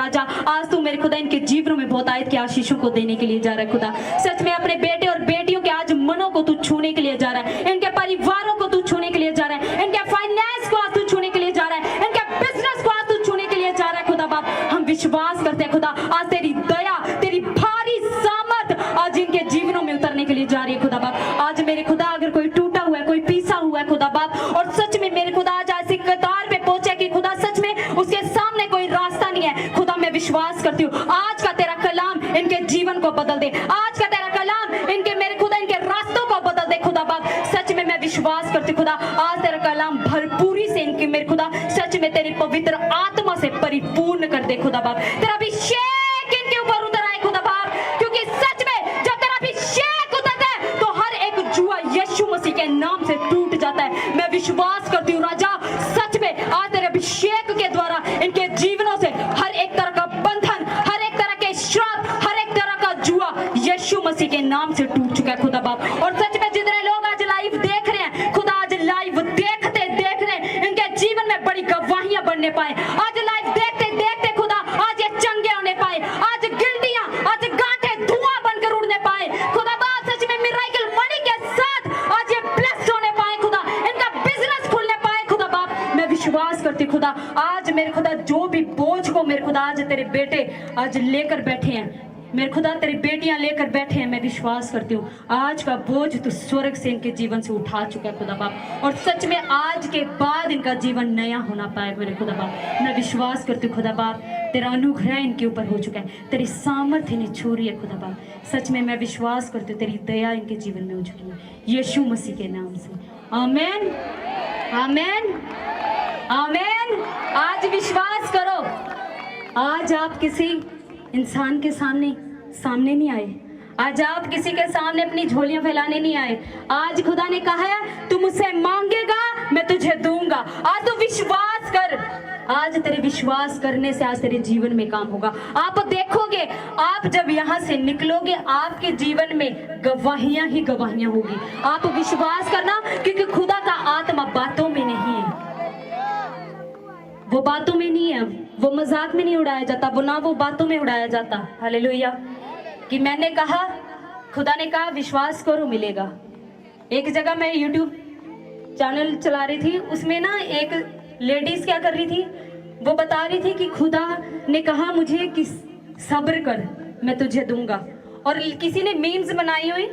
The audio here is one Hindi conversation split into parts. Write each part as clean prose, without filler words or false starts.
राजा, आज तू मेरे खुदा इनके जीवनों में बहुत आयत के आशीषों को देने के लिए जा रहा है खुदा। सच में अपने बेटे और बेटियों के आज मनों को तू छूने के लिए जा रहा है, इनके परिवारों को तू छूने के लिए जा रहा है, इनके फाइनेंस को आज तू छूने के लिए जा रहा है, इनके बिजनेस को आज तू छूने के लिए जा रहा है खुदा बाप। हम विश्वास करते हैं खुदा, आज तेरी दया, तेरी भारी सामर्थ आज इनके जीवनों में उतरने के लिए जा रही है खुदा बाप। आज मेरे खुदा अगर कोई टूटा हुआ है, कोई पीसा हुआ है खुदा बाप, और सच में मेरे खुदा आज ऐसी कतार पे पहुंचे कि खुदा सच में उसके सामने कोई रास्ता नहीं है खुदा, मैं विश्वास करती हूँ आज का तेरा कलाम इनके जीवन को बदल दे, आज का तेरा कलाम इनके मेरे खुदा इनके रास्तों को बदल दे खुदा बाप। सच में मैं विश्वास करती हूँ खुदा, आज तेरा कलाम भरपूरी से इनके मेरे खुदा सच में तेरी पवित्र आत्मा से परिपूर्ण कर दे खुदा बाप। तेरा अभिषेक इनके ऊपर उतर आए खुदा बाप, क्योंकि सच में जब तेरा अभिषेक उतरता है तो हर एक जुआ यीशु मसीह के नाम से टूट जाता है। मैं विश्वास करती हूँ राजा, सच में आज तेरे अभिषेक के द्वारा इनके जीवनों से हर एक तरह का बंधन, हर एक तरह के श्राप, हर एक तरह का जुआ यीशु मसीह के नाम से टूट चुका है खुदा बाप। और सच में जितने लोग आज लाइव देख रहे हैं खुदा, आज लाइव देखते देखते इनके जीवन में बड़ी गवाहियां बनने पाए, आज लाइव देखते देखते खुदा आज ये चंगे होने पाए, आज गिल्टियां, आज गांठे धुआं बनकर उड़ने पाए खुदा बाप। सच में मिराकल मनी के साथ आज ये ब्लेस्ड होने पाए खुदा, इनका बिजनेस खुलने पाए खुदा बाप। मैं विश्वास करती खुदा, आज मेरे खुदा जो भी बोझ को मेरे खुदा आज तेरे बेटे आज लेकर बैठे हैं, मेरे खुदा तेरी बेटियां लेकर बैठे हैं, मैं विश्वास करती हूँ आज का बोझ तो स्वर्ग से इनके जीवन से उठा चुका है खुदा बाप। और सच में आज के बाद इनका जीवन नया होना पाए मेरे खुदा बाप। मैं विश्वास करती हूँ खुदा बाप, तेरा अनुग्रह इनके ऊपर हो चुका है, तेरी सामर्थ्य इन्हें छू रही है खुदा बाप। सच में मैं विश्वास करती हूँ तेरी दया इनके जीवन में हो चुकी है यीशु मसीह के नाम से। आमीन, आमीन, आमीन। आज विश्वास करो, आज आप किसी इंसान के सामने नहीं आए, आज आप किसी के सामने अपनी झोलियां फैलाने नहीं आए। आज खुदा ने कहा है तू मुझसे मांगेगा मैं तुझे दूंगा। आज तू विश्वास कर, आज तेरे विश्वास करने से आज तेरे जीवन में काम होगा। आप देखोगे, आप जब यहाँ से निकलोगे आपके जीवन में गवाहियां ही गवाहियां होगी। आप विश्वास करना, क्योंकि खुदा का आत्मा बातों में नहीं है, वो बातों में नहीं है, वो मजाक में नहीं उड़ाया जाता, वो बातों में उड़ाया जाता। हालेलुया। कि मैंने कहा, खुदा ने कहा विश्वास करो मिलेगा। एक जगह मैं यूट्यूब चैनल चला रही थी, उसमें ना एक लेडीज क्या कर रही थी, वो बता रही थी कि खुदा ने कहा मुझे कि सब्र कर मैं तुझे दूंगा। और किसी ने मीम्स बनाई हुई,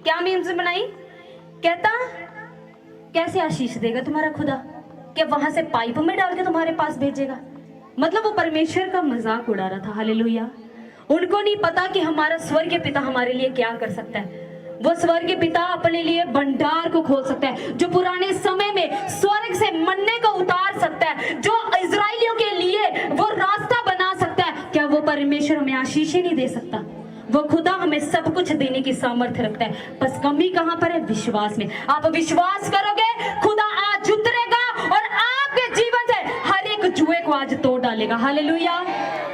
क्या मीम्स बनाई, कहता कैसे आशीष देगा तुम्हारा खुदा, कि वहां से पाइप में डाल के तुम्हारे पास भेजेगा। मतलब वो परमेश्वर का मजाक उड़ा रहा था। हालेलुया। उनको नहीं पता कि हमारा स्वर्गीय पिता हमारे लिए क्या कर सकता है। वो स्वर्गीय पिता अपने लिए भंडार को खोल सकता है, जो पुराने समय में स्वर्ग से मन्ने को उतार सकता है, जो इजराइलियों के लिए वो रास्ता बना सकता है। क्या वो परमेश्वर हमें आशीष नहीं दे सकता? वो खुदा हमें सब कुछ देने की सामर्थ्य रखता है, बस कमी कहां पर है? विश्वास में। आप विश्वास करोगे, खुदा आज उतरेगा और आपके जीवन से हर एक जुए को आज तोड़ डालेगा। Hallelujah,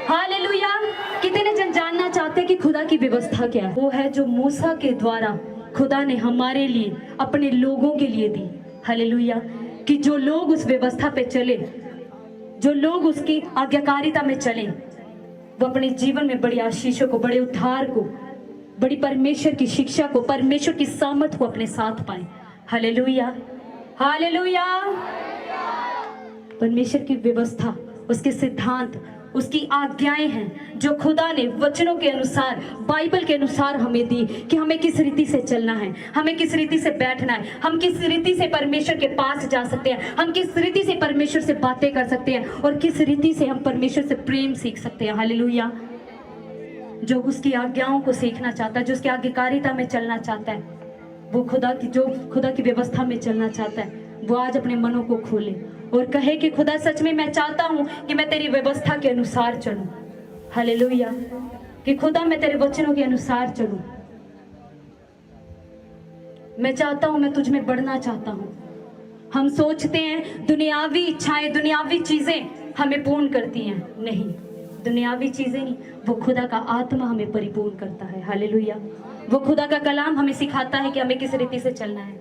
hallelujah. कितने जन जानना चाहते हैं कि खुदा की व्यवस्था क्या है? वो है जो मूसा के द्वारा खुदा ने हमारे लिए, अपने लोगों के लिए दी। हालेलुया। कि जो लोग उस व्यवस्था पे चले, जो लोग उसकी आज्ञाकारिता में चले, वो अपने जीवन में बड़ी आशीषों को, बड़े उद्धार को, बड़ी परमेश्वर की शिक्षा को, परमेश्वर की सामर्थ को अपने साथ पाए। Hallelujah, hallelujah. परमेश्वर की व्यवस्था, उसके सिद्धांत, उसकी आज्ञाएं हैं जो खुदा ने वचनों के अनुसार, बाइबल के अनुसार हमें दी कि हमें किस रीति से चलना है, हमें किस रीति से बैठना है, हम किस रीति से परमेश्वर के पास जा सकते हैं, हम किस रीति से परमेश्वर से बातें कर सकते हैं, और किस रीति से हम परमेश्वर से प्रेम सीख सकते हैं। हालेलुया। जो उसकी आज्ञाओं को सीखना चाहता है, जो उसकी आज्ञाकारिता में चलना चाहता है, वो जो खुदा की व्यवस्था में चलना चाहता है, वो आज अपने मनों को खोले और कहे कि खुदा सच में मैं चाहता हूं कि मैं तेरी व्यवस्था के अनुसार चलूं। हालेलुया। कि खुदा मैं तेरे वचनों के अनुसार चलूं, मैं चाहता हूं, मैं तुझ में बढ़ना चाहता हूं। हम सोचते हैं दुनियावी इच्छाएं, दुनियावी चीजें हमें पूर्ण करती हैं, नहीं, दुनियावी चीजें नहीं, वो खुदा का आत्मा हमें परिपूर्ण करता है। हालेलुया। वो खुदा का कलाम हमें सिखाता है कि हमें किस रीति से चलना है,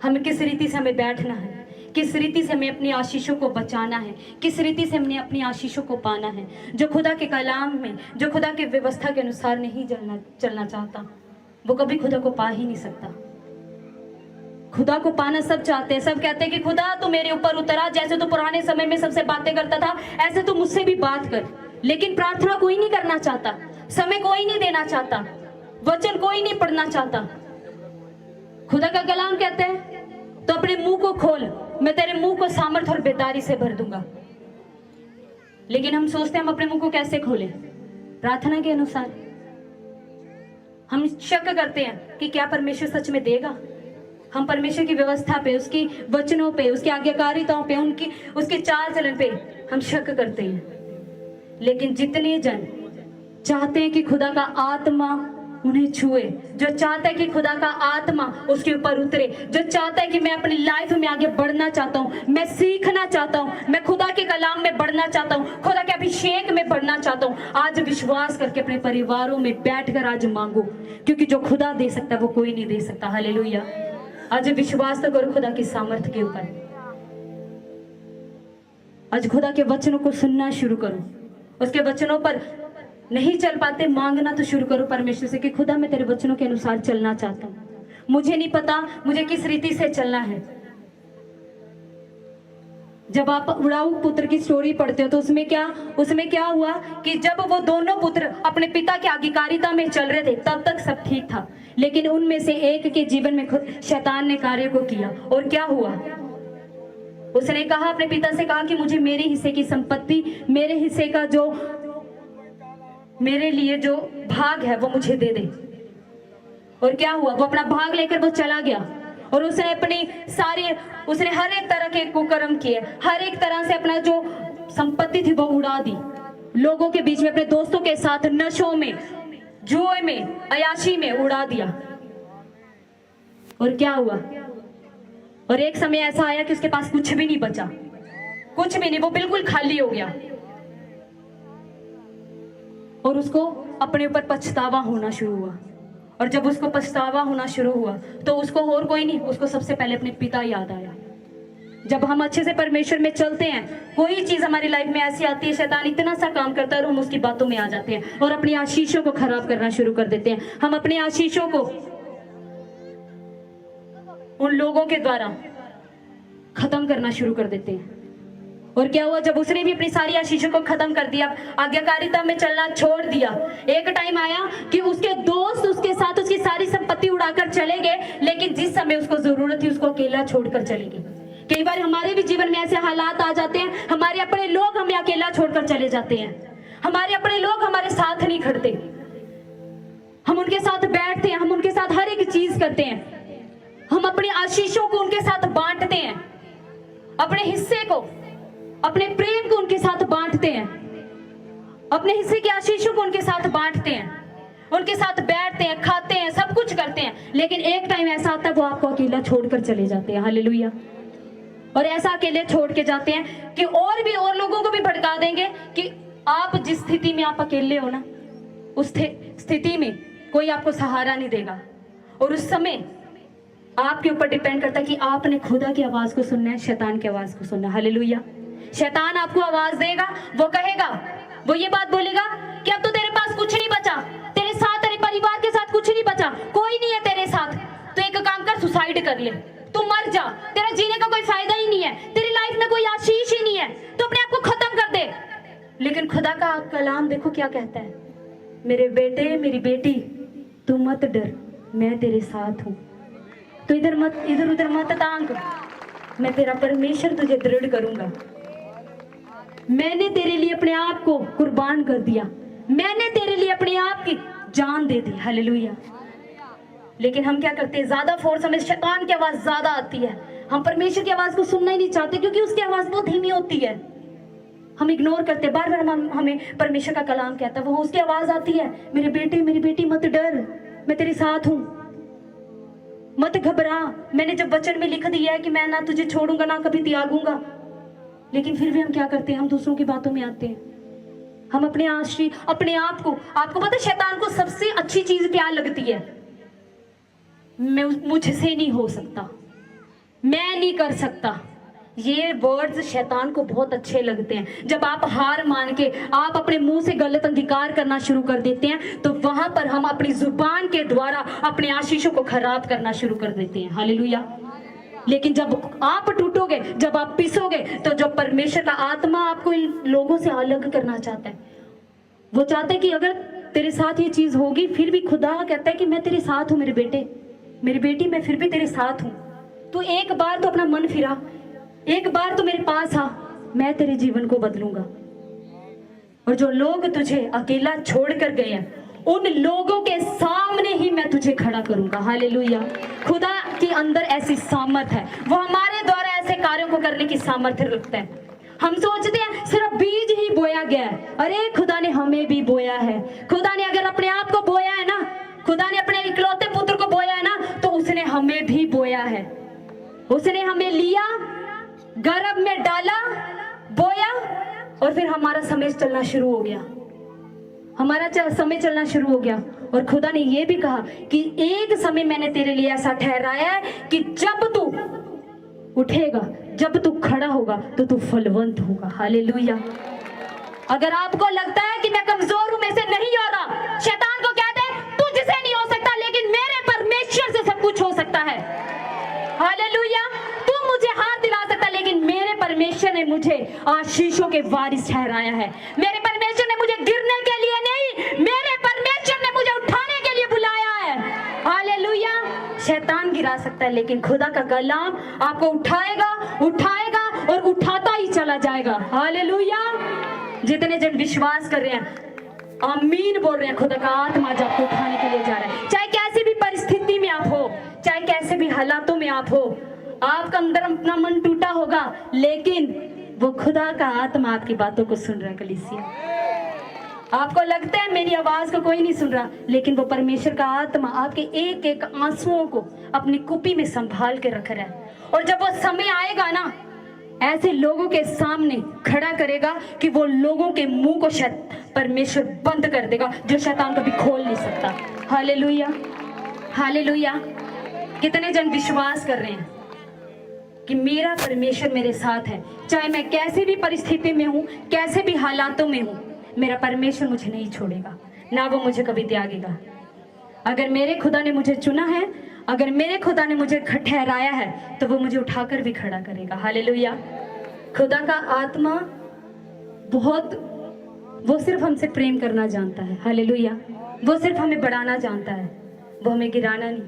हमें किस रीति से हमें बैठना है, किस रीति से हमें अपनी आशीषों को बचाना है, किस रीति से हमने अपनी आशीषों को पाना है। जो खुदा के कलाम में, जो खुदा के व्यवस्था के अनुसार नहीं चलना चाहता, वो कभी खुदा को पा ही नहीं सकता। खुदा को पाना सब चाहते हैं। सब कहते हैं कि खुदा तू मेरे ऊपर उतरा, जैसे तू पुराने समय में सबसे बातें करता था ऐसे तू मुझसे भी बात कर। लेकिन प्रार्थना कोई नहीं करना चाहता, समय कोई नहीं देना चाहता, वचन कोई नहीं पढ़ना चाहता। खुदा का कलाम कहते हैं तो अपने मुंह को खोल, मैं तेरे मुंह को सामर्थ्य और बेदारी से भर दूंगा। लेकिन हम सोचते हैं हम अपने मुंह को कैसे खोलें? प्रार्थना के अनुसार। हम शक करते हैं कि क्या परमेश्वर सच में देगा। हम परमेश्वर की व्यवस्था पे, उसकी वचनों पे, उसकी आज्ञाकारिताओं पे, उसके चाल चलन पे हम शक करते हैं। लेकिन जितने जन चाहते हैं कि खुदा का आत्मा उन्हें छुए, जो चाहता है कि खुदा का आत्मा उसके ऊपर उतरे, जो चाहता है कि मैं अपनी लाइफ में आगे बढ़ना चाहता हूँ, मैं सीखना चाहता हूँ, मैं खुदा के कलाम में बढ़ना चाहता हूँ, खुदा के अभिषेक में बढ़ना चाहता हूँ, आज विश्वास करके अपने परिवारों में बैठकर आज मांगो, क्योंकि जो खुदा दे सकता है वो कोई नहीं दे सकता। हालेलुया। आज विश्वास तो करो खुदा की सामर्थ्य के ऊपर। आज खुदा के वचनों को सुनना शुरू करो। उसके वचनों पर नहीं चल पाते, मांगना तो शुरू करो परमेश्वर से कि खुदा मैं तेरे वचनों के अनुसार चलना चाहता हूँ। मुझे नहीं पता मुझे किस रीति से चलना है। जब आप उड़ाऊ पुत्र की स्टोरी पढ़ते हो तो उसमें क्या हुआ कि जब वो दोनों पुत्र अपने पिता की आज्ञाकारिता में चल रहे थे तब तक सब ठीक था। लेकिन उनमें से एक के जीवन में खुद शैतान ने कार्य को किया। और क्या हुआ? उसने कहा, अपने पिता से कहा कि मुझे मेरे हिस्से की संपत्ति, मेरे हिस्से का जो मेरे लिए जो भाग है वो मुझे दे दे। और क्या हुआ? वो अपना भाग लेकर वो चला गया और उसने उसने हर एक तरह के कुकर्म किए, हर एक तरह से अपना जो संपत्ति थी वो उड़ा दी। लोगों के बीच में, अपने दोस्तों के साथ नशों में, जुए में, अयाशी में उड़ा दिया। और क्या हुआ? और एक समय ऐसा आया कि उसके पास कुछ भी नहीं बचा, कुछ भी नहीं, वो बिल्कुल खाली हो गया। और उसको अपने ऊपर पछतावा होना शुरू हुआ। और जब उसको पछतावा होना शुरू हुआ तो उसको और कोई नहीं, उसको सबसे पहले अपने पिता याद आया। जब हम अच्छे से परमेश्वर में चलते हैं, कोई चीज हमारी लाइफ में ऐसी आती है, शैतान इतना सा काम करता है और हम उसकी बातों में आ जाते हैं और अपनी आशीषों को खराब करना शुरू कर देते हैं। हम अपनी आशीषों को उन लोगों के द्वारा खत्म करना शुरू कर देते हैं। और क्या हुआ? जब उसने भी अपनी सारी आशीषों को खत्म कर दिया, आज्ञाकारिता में चलना छोड़ दिया, एक टाइम आया कि उसके दोस्त उसके साथ उसकी सारी संपत्ति उड़ाकर चले गए, लेकिन जिस समय उसको जरूरत थी उसको अकेला छोड़कर चले गए। कई बार हमारे भी जीवन में ऐसे हालात आ जाते हैं, हमारे अपने लोग हमें अकेला छोड़कर चले जाते हैं, हमारे अपने लोग हमारे साथ नहीं खड़ते। हम उनके साथ बैठते हैं, हम उनके साथ हर एक चीज करते हैं, हम अपनी आशीषों को उनके साथ बांटते हैं, अपने हिस्से को, अपने प्रेम को उनके साथ बांटते हैं, अपने हिस्से की आशीषों को उनके साथ बांटते हैं, उनके साथ बैठते हैं, खाते हैं, सब कुछ करते हैं। लेकिन एक टाइम ऐसा आता है वो आपको अकेला छोड़कर चले जाते हैं। हालेलुया। और ऐसा अकेले छोड़ के जाते हैं कि और लोगों को भी भड़का देंगे कि आप जिस स्थिति में आप अकेले हो ना, उस स्थिति में कोई आपको सहारा नहीं देगा। और उस समय आपके ऊपर डिपेंड करता है कि आपने खुदा की आवाज को सुनना है, शैतान की आवाज को सुनना है। हालेलुया। शैतान आपको आवाज देगा, वो कहेगा, वो ये बात बोलेगा कि अब तो तेरे पास कुछ नहीं बचा, तेरे साथ, तेरे परिवार के साथ कुछ नहीं बचा, कोई नहीं है तेरे साथ, तो एक काम कर, सुसाइड कर ले, तू मर जा, तेरा जीने का कोई फायदा ही नहीं है, तेरी लाइफ में कोई आशीष ही नहीं है, तो अपने आप को खत्म कर दे। लेकिन खुदा का कलाम देखो क्या कहता है, मेरे बेटे, मेरी बेटी, तू मत डर, मैं तेरे साथ हूं, तो इधर उधर मत तांग, मैं तेरा परमेश्वर तुझे दृढ़ करूंगा। मैंने तेरे लिए अपने आप को कुर्बान कर दिया, मैंने तेरे लिए अपने आप की जान दे दी। हालेलुया। लेकिन हम क्या करते हैं, ज्यादा फोर्स, हमें शैतान की आवाज ज्यादा आती है, हम परमेश्वर की आवाज को सुनना ही नहीं चाहते क्योंकि उसकी आवाज बहुत धीमी होती है, हम इग्नोर करते हैं। बार बार हमें परमेश्वर का कलाम कहता है, वो उसकी आवाज आती है, मेरे बेटे, मेरी बेटी, मत डर, मैं तेरे साथ हूं, मत घबरा, मैंने जब वचन में लिख दिया है कि मैं ना तुझे छोड़ूंगा ना कभी त्यागूंगा। लेकिन फिर भी हम क्या करते हैं, हम दूसरों की बातों में आते हैं, हम अपने आप को आपको पता है शैतान को सबसे अच्छी चीज क्या लगती है, मुझसे नहीं हो सकता, मैं नहीं कर सकता, ये वर्ड्स शैतान को बहुत अच्छे लगते हैं। जब आप हार मान के आप अपने मुंह से गलत अंगीकार करना शुरू कर देते हैं, तो वहां पर हम अपनी जुबान के द्वारा अपने आशीषों को खराब करना शुरू कर देते हैं। हालेलुया। लेकिन जब आप टूटोगे, जब आप पिसोगे, तो जो परमेश्वर का आत्मा आपको इन लोगों से अलग करना चाहता है, वो चाहता है कि अगर तेरे साथ ये चीज होगी, फिर भी खुदा कहता है कि मैं तेरे साथ हूं मेरे बेटे, मेरी बेटी, मैं फिर भी तेरे साथ हूं। तो एक बार तो अपना मन फिरा, एक बार तो मेरे पास आ, मैं तेरे जीवन को बदलूंगा। और जो लोग तुझे अकेला छोड़ कर गए हैं, उन लोगों के सामने ही मैं तुझे खड़ा करूंगा। हालेलुया। खुदा के अंदर ऐसी सामर्थ है, वो हमारे द्वारा ऐसे कार्यों को करने की सामर्थ्य रखता है। हम सोचते हैं सिर्फ बीज ही बोया गया है, अरे खुदा ने हमें भी बोया है। खुदा ने अगर अपने आप को बोया है ना, खुदा ने अपने इकलौते पुत्र को बोया है ना, तो उसने हमें भी बोया है। उसने हमें लिया, गर्भ में डाला, बोया, और फिर हमारा समय चलना शुरू हो गया, हमारा समय चलना शुरू हो गया। और खुदा ने यह भी कहा कि एक समय मैंने तेरे लिए ऐसा ठहराया है कि जब तू उठेगा, जब तू खड़ा होगा, तो तू फलवंत होगा। हालेलुया। अगर आपको लगता है कि मैं कमजोर हूं, मैं से नहीं हो रहा, शैतान को कह दे तुझसे नहीं हो सकता, लेकिन मेरे परमेश्वर से सब कुछ हो सकता है। हालेलुया। तू मुझे हार दिला सकता, लेकिन मेरे परमेश्वर ने मुझे आशीषों के वारिस ठहराया है। मेरे परमेश्वर ने मुझे गिरने के लिए नहीं, मेरे परमेश्वर ने मुझे उठाने के लिए बुलाया है। हालेलुया। शैतान गिरा सकता है, लेकिन खुदा का कलाम आपको उठाएगा, उठाएगा और उठाता ही चला जाएगा। हालेलुया। जितने जन विश्वास कर रहे हैं, आमीन बोल रहे हैं, खुदा का आत्मा आज आपको उठाने के लिए जा रहा है। चाहे कैसी भी परिस्थिति में आप हो, चाहे कैसे भी हालातों में आप हो, आपका अंदर अपना मन टूटा होगा, लेकिन वो खुदा का आत्मा आपकी बातों को सुन रहा है। कलीसिया, आपको लगता है मेरी आवाज को कोई नहीं सुन रहा, लेकिन वो परमेश्वर का आत्मा आपके एक एक आंसुओं को अपनी कुप्पी में संभाल के रख रहा है। और जब वो समय आएगा ना, ऐसे लोगों के सामने खड़ा करेगा कि वो लोगों के मुंह को परमेश्वर बंद कर देगा, जो शैतान कभी खोल नहीं सकता। हालेलुया। हालेलुया। कितने जन विश्वास कर रहे हैं कि मेरा परमेश्वर मेरे साथ है, चाहे मैं कैसी भी परिस्थिति में हूं, कैसे भी हालातों में हूं, मेरा परमेश्वर मुझे नहीं छोड़ेगा, ना वो मुझे कभी त्यागेगा। अगर मेरे खुदा ने मुझे चुना है, अगर मेरे खुदा ने मुझे ठहराया है, तो वो मुझे उठाकर भी खड़ा करेगा। हालेलुया। खुदा का आत्मा वो सिर्फ हमसे प्रेम करना जानता है। हालेलुया। वो सिर्फ हमें बढ़ाना जानता है, वो हमें गिराना नहीं।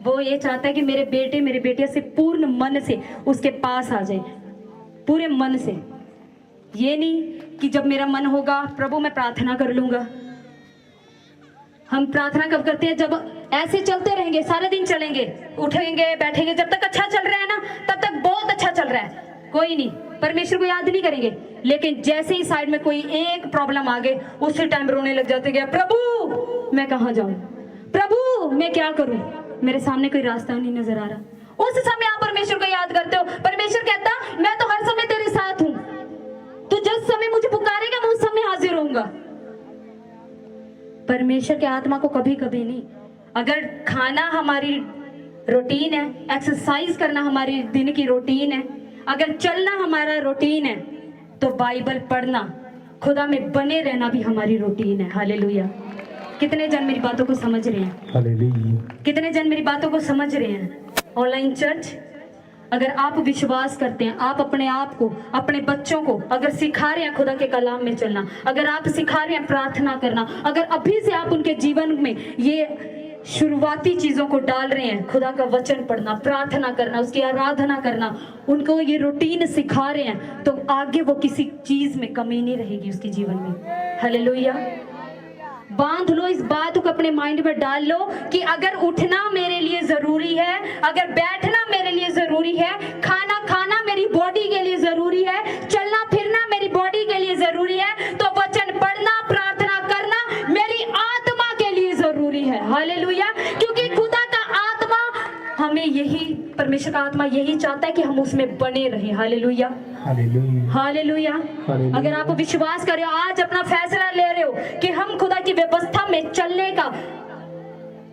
वो ये चाहता है कि मेरे बेटे, मेरे बेटियां से पूर्ण मन से उसके पास आ जाए, पूरे मन से। ये नहीं कि जब मेरा मन होगा प्रभु मैं प्रार्थना कर लूंगा। हम प्रार्थना कब करते हैं? जब ऐसे चलते रहेंगे, सारे दिन चलेंगे, उठेंगे, बैठेंगे, जब तक अच्छा चल रहा है ना, तब तक बहुत अच्छा चल रहा है, कोई नहीं, परमेश्वर को याद नहीं करेंगे। लेकिन जैसे ही साइड में कोई एक प्रॉब्लम आ गई, उसी टाइम रोने लग जाते हैं, प्रभु मैं कहाँ जाऊं, प्रभु मैं क्या करूं, मेरे सामने कोई रास्ता नहीं नजर आ रहा। उस समय आप परमेश्वर को याद करते हो। परमेश्वर कहता मैं तो हर समय तेरे साथ हूं, तो जिस समय मुझे पुकारेगा मैं उस समय हाजिर होऊंगा। परमेश्वर के आत्मा को कभी कभी नहीं। अगर खाना हमारी रूटीन है, एक्सरसाइज करना हमारी दिन की रूटीन है, अगर चलना हमारा रूटीन है, तो बाइबल पढ़ना, खुदा में बने रहना भी हमारी रूटीन है। हालेलुया। कितने जन मेरी बातों को समझ रहे हैं? हालेलुया। कितने जन मेरी बातों को समझ रहे हैं? ऑनलाइन चर्च, अगर आप विश्वास करते हैं, आप अपने आप को, अपने बच्चों को अगर सिखा रहे हैं खुदा के कलाम में चलना, अगर आप सिखा रहे हैं प्रार्थना करना, अगर अभी से आप उनके जीवन में ये शुरुआती चीजों को डाल रहे हैं, खुदा का वचन पढ़ना, प्रार्थना करना, उसकी आराधना करना, उनको ये रूटीन सिखा रहे हैं, तो आगे वो किसी चीज में कमी नहीं रहेगी उसके जीवन में। हालेलुया। बांध लो इस बात को, अपने माइंड में डाल लो कि अगर उठना मेरे लिए जरूरी है, अगर बैठना मेरे लिए जरूरी है, खाना खाना मेरी बॉडी के लिए जरूरी है, चलना फिरना मेरी बॉडी के लिए जरूरी है, तो वचन पढ़ना, प्रार्थना करना मेरी आत्मा के लिए जरूरी है। हालेलुया। क्योंकि खुदा का आत्मा हमें यही, परमेश्वर का आत्मा यही चाहता है कि हम उसमें बने रहें। हालेलुया। हालेलुया। अगर आप विश्वास कर रहे हो, आज अपना फैसला ले रहे हो कि हम खुदा की व्यवस्था में चलने का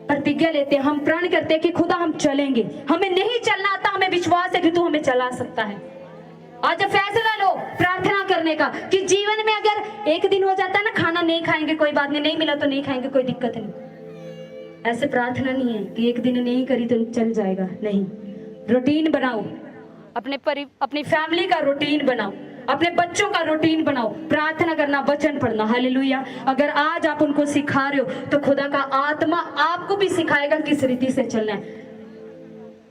प्रतिज्ञा लेते हैं, हम प्रण करते हैं कि खुदा हम चलेंगे, हमें नहीं चलना आता, हमें विश्वास है कि तू हमें चला सकता है। आज फैसला लो प्रार्थना करने का कि जीवन में अगर एक दिन हो जाता है ना, खाना नहीं खाएंगे कोई बात नहीं, नहीं मिला तो नहीं खाएंगे कोई दिक्कत नहीं। ऐसे प्रार्थना नहीं है कि एक दिन नहीं करी तो चल जाएगा, नहीं। रूटीन बनाओ, अपनी फैमिली का रूटीन बनाओ, अपने बच्चों का रूटीन बनाओ, प्रार्थना करना, वचन पढ़ना। हालेलुया। अगर आज आप उनको सिखा रहे हो तो खुदा का आत्मा आपको भी सिखाएगा किस रीति से चलना है।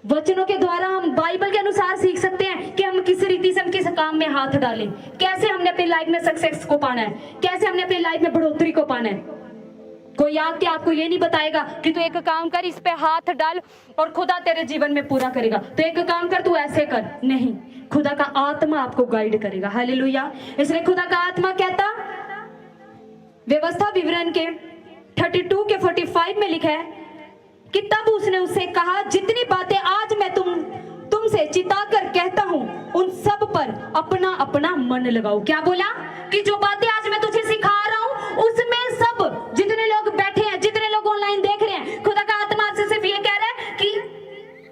वचनों के द्वारा हम बाइबल के अनुसार सीख सकते हैं कि हम किस रीति से हम किस काम में हाथ डालें, कैसे हमने अपनी लाइफ में सक्सेस को पाना है, कैसे हमने अपनी लाइफ में बढ़ोतरी को पाना है। कोई आके आपको ये नहीं बताएगा कि तू एक काम कर, इस पे हाथ डाल और खुदा तेरे जीवन में पूरा करेगा, तो एक काम कर, तू ऐसे कर। नहीं, खुदा का आत्मा आपको गाइड करेगा। हालेलुया। इसलिए खुदा का आत्मा कहता, व्यवस्था विवरण के 32 के 45 में लिखा है कि तब उसने उससे कहा, जितनी बातें आज मैं तुमसे चिताकर कहता हूं उन सब पर अपना अपना मन लगाओ। क्या बोला? कि जो बातें आज मैं तुझे सिखा रहा हूं उसमें सब, जितने लोग बैठे हैं, जितने लोग ऑनलाइन देख रहे हैं, खुदा का आत्मा आज से सिर्फ ये कह रहा है कि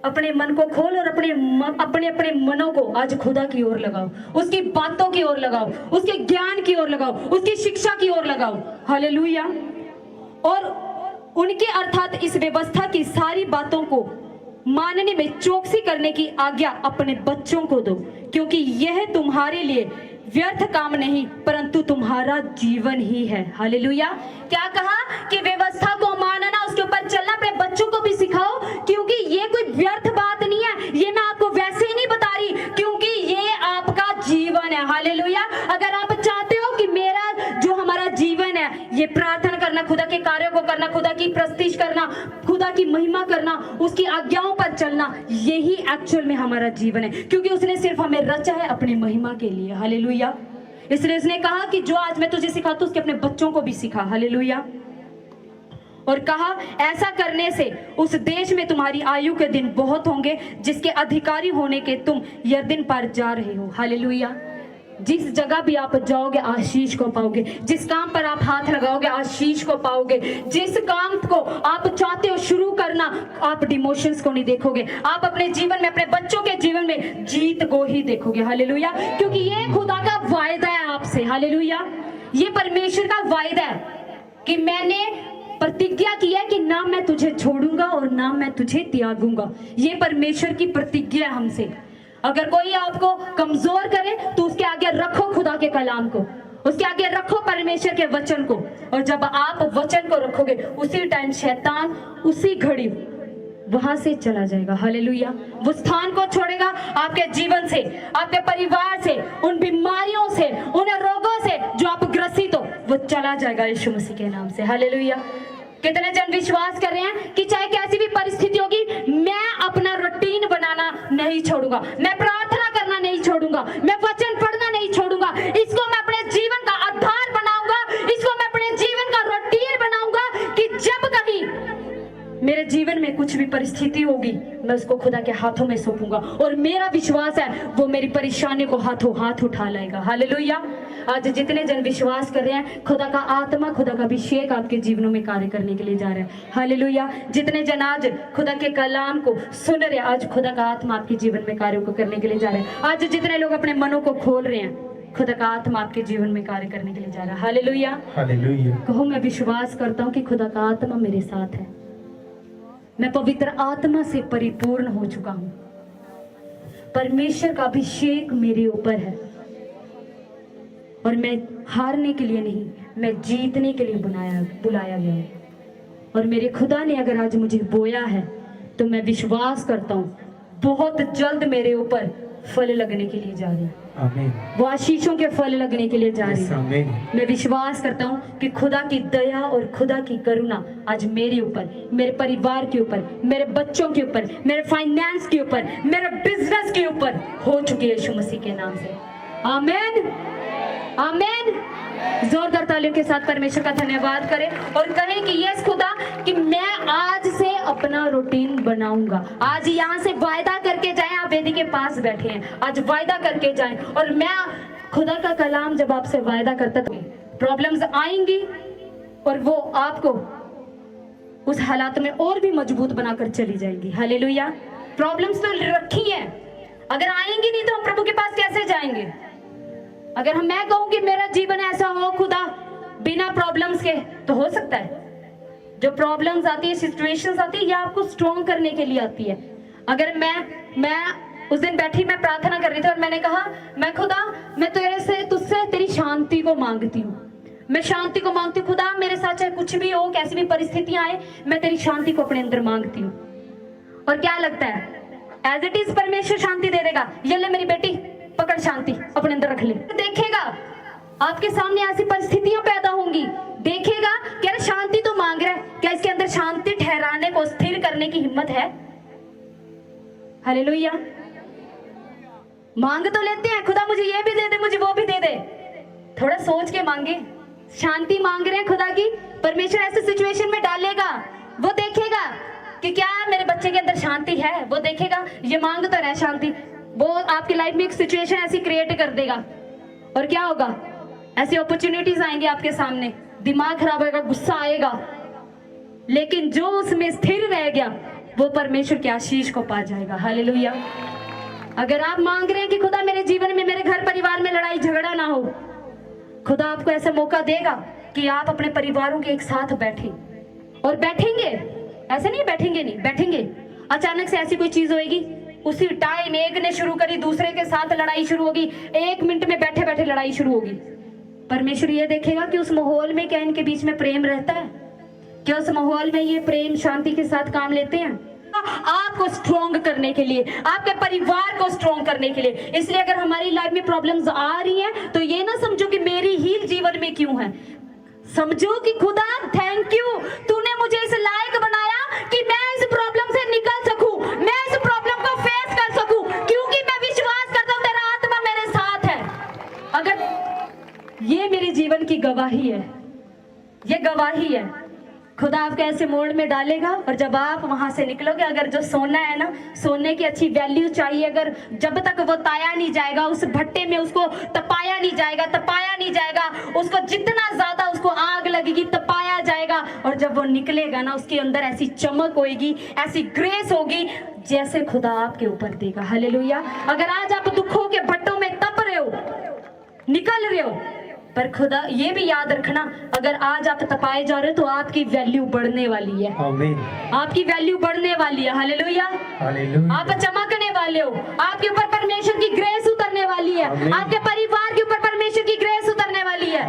अपने मन को खोल और अपने मनों को आज खुदा की ओर लगाओ, उसकी बातों की ओर लगाओ, उसके ज्ञान की ओर लगाओ, उसकी शिक्षा की ओर लगाओ। हालेलुया। और उनके अर्थात इस व्यवस्था की सारी बातों को मानने में चौकसी करने की आज्ञा अपने बच्चों को दो, क्योंकि यह तुम्हारे लिए व्यर्थ काम नहीं परंतु तुम्हारा जीवन ही है। हालेलुया। क्या कहा? कि व्यवस्था को मानना, उसके ऊपर चलना अपने बच्चों को भी सिखाओ, क्योंकि ये कोई व्यर्थ बात नहीं है। ये मैं आपको वैसे ही नहीं बता रही, क्योंकि ये आपका जीवन है। हालेलुया। अगर आप चाहते हो कि मेरा जो हमारा जीवन है ये प्रार्थना करना, खुदा के कार्यों को करना, खुदा की प्रस्तिश करना, खुदा की महिमा करना, उसकी आज्ञाओं पर चलना, यही एक्चुअल में हमारा जीवन है, क्योंकि उसने सिर्फ हमें रचा है अपनी महिमा के लिए। हालेलुया। इसलिए उसने कहा कि जो आज मैं तुझे सिखाता हूं उसके अपने बच्चों को भी सिखा। हालेलुया। और कहा, ऐसा करने से उस देश में तुम्हारी आयु के दिन बहुत होंगे जिसके अधिकारी होने के तुम यरदन पार जा रहे हो। हालेलुया। जिस जगह भी आप जाओगे आशीष को पाओगे, जिस काम पर आप हाथ लगाओगे आशीष को पाओगे, जिस काम को आप चाहते हो शुरू करना, आप डिमोशंस को नहीं देखोगे, आप अपने जीवन में, अपने बच्चों के जीवन में जीत को ही देखोगे। हालेलुया। क्योंकि ये खुदा का वायदा है आपसे। हालेलुया। ये परमेश्वर का वायदा है कि मैंने प्रतिज्ञा की है कि ना मैं तुझे छोड़ूंगा और ना मैं तुझे त्यागूंगा। ये परमेश्वर की प्रतिज्ञा है हमसे। अगर कोई आपको कमजोर करे तो उसके आगे रखो खुदा के कलाम को, उसके आगे रखो परमेश्वर के वचन को, और जब आप वचन को रखोगे उसी टाइम शैतान उसी घड़ी वहां से चला जाएगा। हालेलुया। वो स्थान को छोड़ेगा आपके जीवन से, आपके परिवार से, उन बीमारियों से, उन रोगों से जो आप ग्रसित हो, वो चला जाएगा यीशु मसीह के नाम से। हालेलुया। कितने जन विश्वास कर रहे हैं कि चाहे कैसी भी परिस्थिति होगी, मैं अपना रूटीन बनाना नहीं छोड़ूंगा, मैं प्रार्थना करना नहीं छोड़ूंगा, मैं वचन पढ़ना नहीं छोड़ूंगा, इसको मैं अपने जीवन का आधार बनाऊंगा, इसको मैं अपने जीवन का रूटीन बनाऊंगा कि जब कभी मेरे जीवन में कुछ भी परिस्थिति होगी मैं उसको खुदा के हाथों में सौंपूंगा, और मेरा विश्वास है वो मेरी परेशानी को हाथों हाथ उठा लाएगा। हालेलुया। आज जितने जन विश्वास कर रहे हैं, खुदा का आत्मा, खुदा का अभिषेक आपके जीवनों में कार्य करने के लिए जा रहा है। हालेलुया। जितने जन आज खुदा के कलाम को सुन रहे हैं, आज खुदा का आत्मा आपके जीवन में कार्यों को करने के लिए जा रहा है। आज जितने लोग अपने मनों को खोल रहे हैं, खुदा का आत्मा आपके जीवन में कार्य करने के लिए जा रहा है। हालेलुया। हालेलुया। कहो, मैं विश्वास करता हूँ कि खुदा का आत्मा मेरे साथ है, मैं पवित्र आत्मा से परिपूर्ण हो चुका हूं, परमेश्वर का अभिषेक मेरे ऊपर है, और मैं हारने के लिए नहीं, मैं जीतने के लिए बुलाया गया हूं। और मेरे खुदा ने अगर आज मुझे बोया है तो मैं विश्वास करता हूं बहुत जल्द मेरे ऊपर फल लगने के लिए जा रहे हैं। आमीन। वो आशीषों के फल लगने के लिए जा रही है। मैं विश्वास करता हूँ कि खुदा की दया और खुदा की करुणा आज मेरे ऊपर, मेरे परिवार के ऊपर, मेरे बच्चों के ऊपर, मेरे फाइनेंस के ऊपर, मेरे बिजनेस के ऊपर हो चुकी है यीशु मसीह के नाम से। आमीन। आमीन। जोरदार तालियों के साथ परमेश्वर का धन्यवाद करें और कहें कि यस खुदा, कि मैं आज से अपना रूटीन बनाऊंगा। आज यहाँ से वायदा करके जाएं, आप वेदी के पास बैठे हैं, आज वायदा करके जाएं। और मैं, खुदा का कलाम जब आपसे वायदा करता है, प्रॉब्लम्स आएंगी और वो आपको उस हालात में और भी मजबूत बनाकर चली जाएंगी। हालेलुया। प्रॉब्लम्स तो रखी हैं, अगर आएंगी नहीं तो हम प्रभु के पास कैसे जाएंगे? अगर मैं कहूं कि मेरा जीवन ऐसा हो खुदा बिना प्रॉब्लम्स के, तो हो सकता है? जो प्रॉब्लम्स आती है, सिचुएशंस आती है, ये आपको स्ट्रॉन्ग करने के लिए आती है। अगर मैं उस दिन बैठी, मैं प्रार्थना कर रही थी और मैंने कहा, मैं खुदा, मैं तुझसे तेरी शांति को मांगती हूँ, मैं शांति को मांगती हूँ खुदा, मेरे साथ चाहे कुछ भी हो, कैसी भी परिस्थितियां आए, मैं तेरी शांति को अपने अंदर मांगती हूँ। और क्या लगता है, एज इट इज परमेश्वर शांति दे देगा। ये ले मेरी बेटी, पकड़ शांति, अपने अंदर रख ले। देखेगा आपके सामने ऐसी परिस्थितियां पैदा होंगी, देखेगा कि अरे शांति तो मांग रहा है, क्या इसके अंदर शांति ठहराने को, स्थिर करने की हिम्मत है? हालेलुया। मांग तो लेते हैं, खुदा मुझे ये भी दे दे, मुझे वो भी दे दे। थोड़ा सोच के मांगे। शांति मांग रहे हैं खुदा की, परमेश्वर ऐसे सिचुएशन में डालेगा, वो देखेगा कि क्या मेरे बच्चे के अंदर शांति है, वो देखेगा। ये मांग तो रहा शांति, वो आपकी लाइफ में एक सिचुएशन ऐसी क्रिएट कर देगा और क्या होगा, ऐसी अपॉर्चुनिटीज आएंगी आपके सामने, दिमाग खराब होगा, गुस्सा आएगा, लेकिन जो उसमें स्थिर रह गया वो परमेश्वर की आशीष को पा जाएगा। हालेलुया। अगर आप मांग रहे हैं कि खुदा मेरे जीवन में, मेरे घर परिवार में लड़ाई झगड़ा ना हो, खुदा आपको ऐसा मौका देगा कि आप अपने परिवारों के एक साथ बैठे और बैठेंगे। ऐसे नहीं बैठेंगे, नहीं बैठेंगे, अचानक से ऐसी कोई चीज होगी, उसी टाइम एक ने शुरू करी, दूसरे के साथ लड़ाई शुरू होगी, 1 मिनट में बैठे बैठे लड़ाई शुरू होगी। परमेश्वर ये देखेगा कि उस माहौल में क्या इनके बीच में प्रेम रहता है, क्या उस माहौल में ये प्रेम शांति के साथ काम लेते हैं, आपको स्ट्रॉन्ग करने के लिए, आपके परिवार को स्ट्रॉन्ग करने के लिए। इसलिए अगर हमारी लाइफ में प्रॉब्लम्स आ रही हैं तो ये ना समझो कि मेरी ही जीवन में क्यों है, समझो कि खुदा थैंक यू, तूने मुझे इस लायक बनाया कि मैं इस प्रॉब्लम से निकल सकूं, मैं इस प्रॉब्लम को फेस कर सकूं, क्योंकि मैं विश्वास करता हूं तेरा आत्मा मेरे साथ है। अगर ये मेरे जीवन की गवाही है, ये गवाही है, खुदा आपको ऐसे मोड़ में डालेगा और जब आप वहां से निकलोगे, अगर जो सोना है ना, सोने की अच्छी वैल्यू चाहिए, अगर जब तक वो ताया नहीं जाएगा, उस भट्टे में उसको तपाया नहीं जाएगा, उसको जितना ज्यादा उसको आग लगेगी, तपाया जाएगा, और जब वो निकलेगा ना, उसके अंदर ऐसी चमक होगी, ऐसी ग्रेस होगी जैसे खुदा आपके ऊपर देगा। हालेलुया। अगर आज आप दुखों के भट्टों में तप रहे हो, निकल रहे हो, पर खुदा ये भी याद रखना, अगर आज आप तपाए जा रहे हो तो आपकी वैल्यू बढ़ने वाली है। आमीन। आपकी वैल्यू बढ़ने वाली है। हालेलुया। आप चमकने वाले हो, आपके ऊपर परमेश्वर की ग्रेस उतरने वाली है, आपके परिवार के ऊपर परमेश्वर की ग्रेस उतरने वाली है।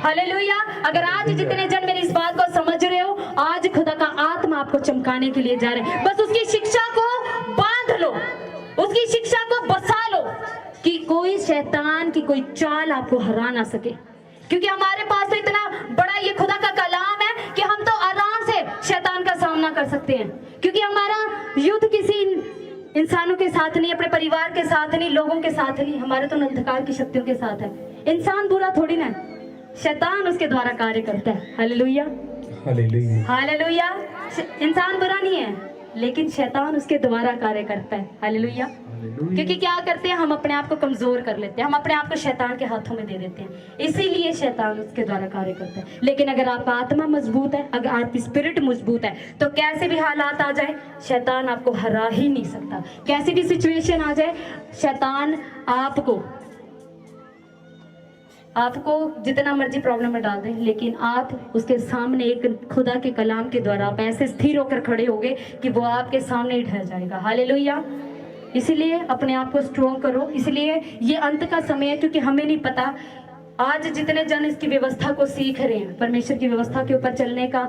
हालेलुया। अगर आज जितने जन मेरी इस बात को समझ रहे हो, आज खुदा का आत्मा आपको चमकाने के लिए जा रहे हैं। बस उसकी शिक्षा को बांध लो, उसकी शिक्षा को बसा लो कि कोई शैतान की कोई चाल आपको हरा ना सके, क्योंकि हमारे पास तो इतना बड़ा ये खुदा का कलाम है कि हम तो आराम से शैतान का सामना कर सकते हैं, क्योंकि हमारा युद्ध किसी इंसानों के साथ नहीं, अपने परिवार के साथ नहीं, लोगों के साथ नहीं, हमारे तो अंधकार की शक्तियों के साथ है। इंसान बुरा थोड़ी ना, शैतान उसके द्वारा कार्य करता है। Hallelujah, hallelujah, hallelujah. इंसान बुरा नहीं है, लेकिन शैतान उसके द्वारा कार्य करता है। हालेलुया। क्योंकि क्या करते हैं, हम अपने आप को कमजोर कर लेते हैं, हम अपने आप को शैतान के हाथों में दे देते हैं, इसीलिए शैतान उसके द्वारा कार्य करता है। लेकिन अगर आपका आत्मा मजबूत है, अगर आपकी स्पिरिट मजबूत है, तो कैसे भी हालात आ जाए, शैतान आपको हरा ही नहीं सकता। कैसी भी सिचुएशन आ जाए, शैतान आपको जितना मर्जी प्रॉब्लम में डाल दे, लेकिन आप उसके सामने एक खुदा के कलाम के द्वारा आप ऐसे स्थिर होकर खड़े होगे कि वो आपके सामने ही ठहर जाएगा। हालेलुया। इसलिए अपने आप को स्ट्रॉन्ग करो। इसलिए ये अंत का समय है, क्योंकि हमें नहीं पता। आज जितने जन इसकी व्यवस्था को सीख रहे हैं, परमेश्वर की व्यवस्था के ऊपर चलने का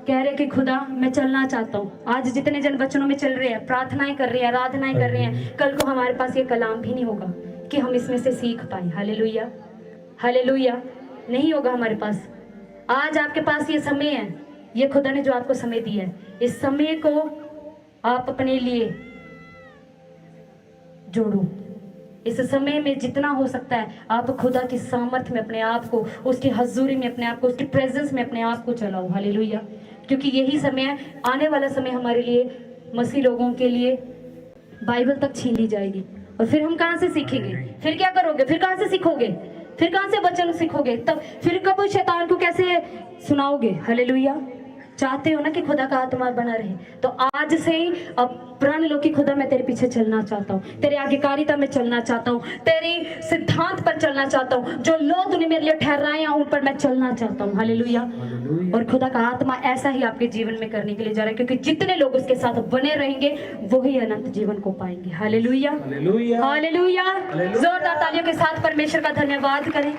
कह रहे कि खुदा मैं चलना चाहता हूँ, आज जितने जन वचनों में चल रहे हैं, प्रार्थनाएं कर रहे हैं, आराधनाएं कर रहे हैं, कल को हमारे पास ये कलाम भी नहीं होगा कि हम इसमें से सीख पाए। Hallelujah, hallelujah. नहीं होगा हमारे पास। आज आपके पास ये समय है, ये खुदा ने जो आपको समय दिया है, इस समय को आप अपने लिए जोड़ो। इस समय में जितना हो सकता है आप खुदा की सामर्थ में अपने आप को, उसकी हजूरी में अपने आप को, उसकी प्रेजेंस में अपने आप को चलाओ। हालेलुया। क्योंकि यही समय है, आने वाला समय हमारे लिए, मसीह लोगों के लिए, बाइबल तक छीन ली जाएगी। और फिर हम कहाँ से सीखेंगे? फिर क्या करोगे? फिर कहाँ से सीखोगे? फिर कहाँ से वचन सीखोगे? तब फिर कब शैतान को कैसे सुनाओगे? हालेलुया। चाहते हो ना कि खुदा का आत्मा बना रहे, तो आज से ही अब प्रण लो कि खुदा मैं तेरे पीछे चलना चाहता हूँ, तेरे आज्ञाकारिता में चलना चाहता हूँ, तेरी सिद्धांत पर चलना चाहता हूँ, जो लोग तूने मेरे लिए ठहराए हैं उन पर मैं चलना चाहता हूँ। हालेलुया। और खुदा का आत्मा ऐसा ही आपके जीवन में करने के लिए जा रहा है, क्योंकि जितने लोग उसके साथ बने रहेंगे वही अनंत जीवन को पाएंगे। Hallelujah, hallelujah, hallelujah. जोरदार तालियों के साथ परमेश्वर का धन्यवाद करें।